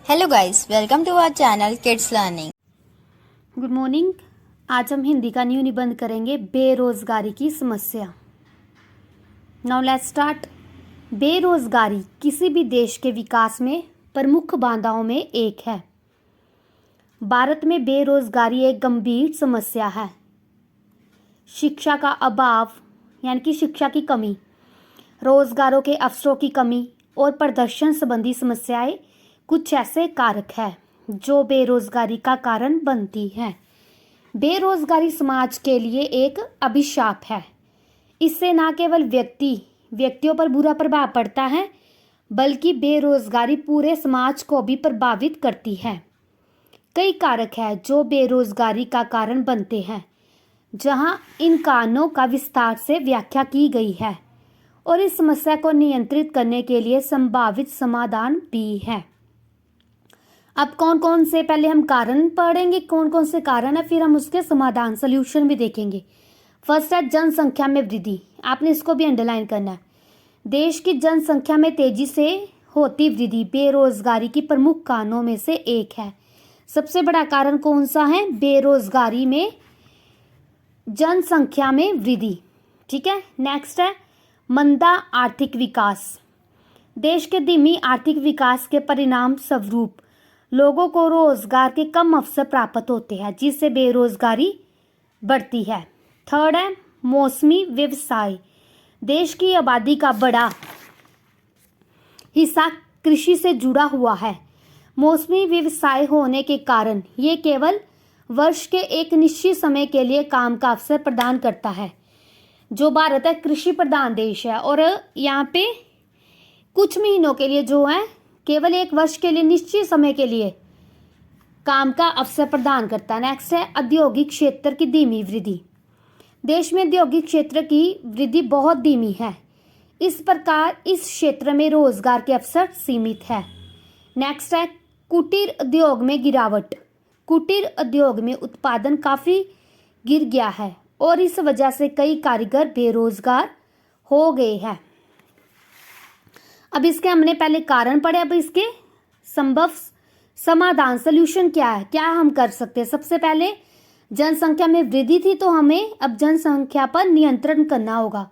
Hello guys, welcome to our channel kids learning. Good morning. आज हम हिंदी का new निबंध करेंगे बेरोजगारी की समस्या। Now let's start. बेरोजगारी किसी भी देश के विकास में प्रमुख बाधाओं में एक है। भारत में बेरोजगारी एक गंभीर समस्या है। शिक्षा का अभाव यानी कि शिक्षा की कमी, रोजगारों के अवसरों की कमी और प्रदर्शन संबंधी समस्याएं कुछ ऐसे कारक हैं जो बेरोजगारी का कारण बनती हैं। बेरोजगारी समाज के लिए एक अभिशाप है। इससे न केवल व्यक्तियों पर बुरा प्रभाव पड़ता है, बल्कि बेरोजगारी पूरे समाज को भी प्रभावित करती है। कई कारक हैं जो बेरोजगारी का कारण बनते हैं, जहां इन कारणों का विस्तार से व्याख्या की गई है और इस समस्या को नियंत्रित करने के लिए संभावित समाधान भी है। अब कौन कौन से पहले हम कारण पढ़ेंगे, कौन कौन से कारण है, फिर हम उसके समाधान सॉल्यूशन भी देखेंगे। फर्स्ट है जनसंख्या में वृद्धि। आपने इसको भी अंडरलाइन करना है। देश की जनसंख्या में तेजी से होती वृद्धि बेरोजगारी की प्रमुख कारणों में से एक है। सबसे बड़ा कारण कौन सा है? बेरोजगारी में जनसंख्या में वृद्धि। ठीक है। नेक्स्ट है मंदा आर्थिक विकास। देश के धीमी आर्थिक विकास के परिणाम स्वरूप लोगों को रोजगार के कम अवसर प्राप्त होते हैं, जिससे बेरोजगारी बढ़ती है। थर्ड है मौसमी व्यवसाय। देश की आबादी का बड़ा हिस्सा कृषि से जुड़ा हुआ है। मौसमी व्यवसाय होने के कारण ये केवल वर्ष के एक निश्चित समय के लिए काम का अवसर प्रदान करता है। जो भारत है कृषि प्रधान देश है और यहाँ पे कुछ महीनों के लिए जो है केवल एक वर्ष के लिए निश्चित समय के लिए काम का अवसर प्रदान करता है। नेक्स्ट है औद्योगिक क्षेत्र की धीमी वृद्धि। देश में औद्योगिक क्षेत्र की वृद्धि बहुत धीमी है। इस प्रकार इस क्षेत्र में रोजगार के अवसर सीमित है। नेक्स्ट है कुटीर उद्योग में गिरावट। कुटीर उद्योग में उत्पादन काफी गिर गया है और इस वजह से कई कारीगर बेरोजगार हो गए हैं। अब इसके हमने पहले कारण पढ़े, अब इसके संभव समाधान सॉल्यूशन क्या है, क्या हम कर सकते हैं। सबसे पहले जनसंख्या में वृद्धि थी, तो हमें अब जनसंख्या पर नियंत्रण करना होगा।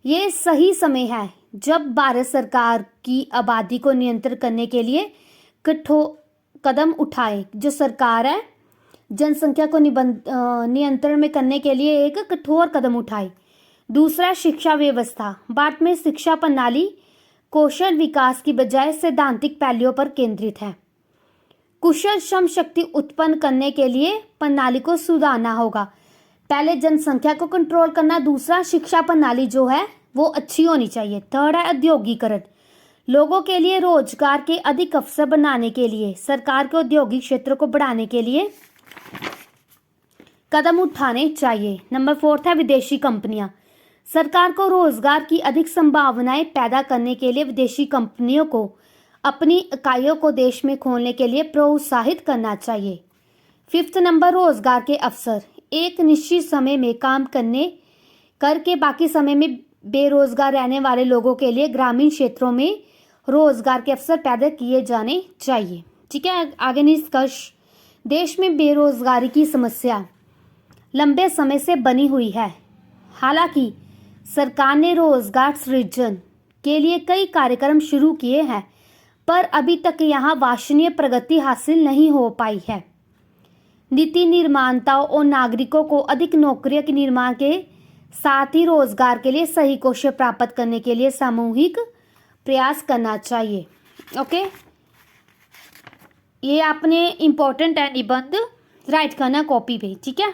ये सही समय है जब भारत सरकार की आबादी को नियंत्रित करने के लिए कठोर कदम उठाए। जो सरकार है जनसंख्या को नियंत्रण में करने के लिए एक कठोर कदम उठाए। दूसरा शिक्षा व्यवस्था। भारत में शिक्षा प्रणाली कौशल विकास की बजाय सैद्धांतिक पहलुओं पर केंद्रित है। कुशल श्रम शक्ति उत्पन्न करने के लिए प्रणाली को सुधारना होगा। पहले जनसंख्या को कंट्रोल करना, दूसरा शिक्षा प्रणाली जो है वो अच्छी होनी चाहिए। थर्ड है औद्योगिकरण। लोगों के लिए रोजगार के अधिक अवसर बनाने के लिए सरकार को औद्योगिक क्षेत्र को बढ़ाने के लिए कदम उठाने चाहिए। नंबर फोर्थ है विदेशी कंपनियां। सरकार को रोजगार की अधिक संभावनाएं पैदा करने के लिए विदेशी कंपनियों को अपनी इकाइयों को देश में खोलने के लिए प्रोत्साहित करना चाहिए। फिफ्थ नंबर रोजगार के अवसर। एक निश्चित समय में काम करके बाकी समय में बेरोजगार रहने वाले लोगों के लिए ग्रामीण क्षेत्रों में रोजगार के अवसर पैदा किए जाने चाहिए। ठीक है। आगे निष्कर्ष। देश में बेरोजगारी की समस्या लंबे समय से बनी हुई है। हालांकि सरकार ने रोजगार सृजन के लिए कई कार्यक्रम शुरू किए हैं, पर अभी तक यहाँ वांछनीय प्रगति हासिल नहीं हो पाई है। नीति निर्माताओं और नागरिकों को अधिक नौकरियों के निर्माण के साथ ही रोजगार के लिए सही कौशल प्राप्त करने के लिए सामूहिक प्रयास करना चाहिए। ओके, ये आपने इम्पोर्टेंट है निबंध राइट करना कॉपी पे। ठीक है।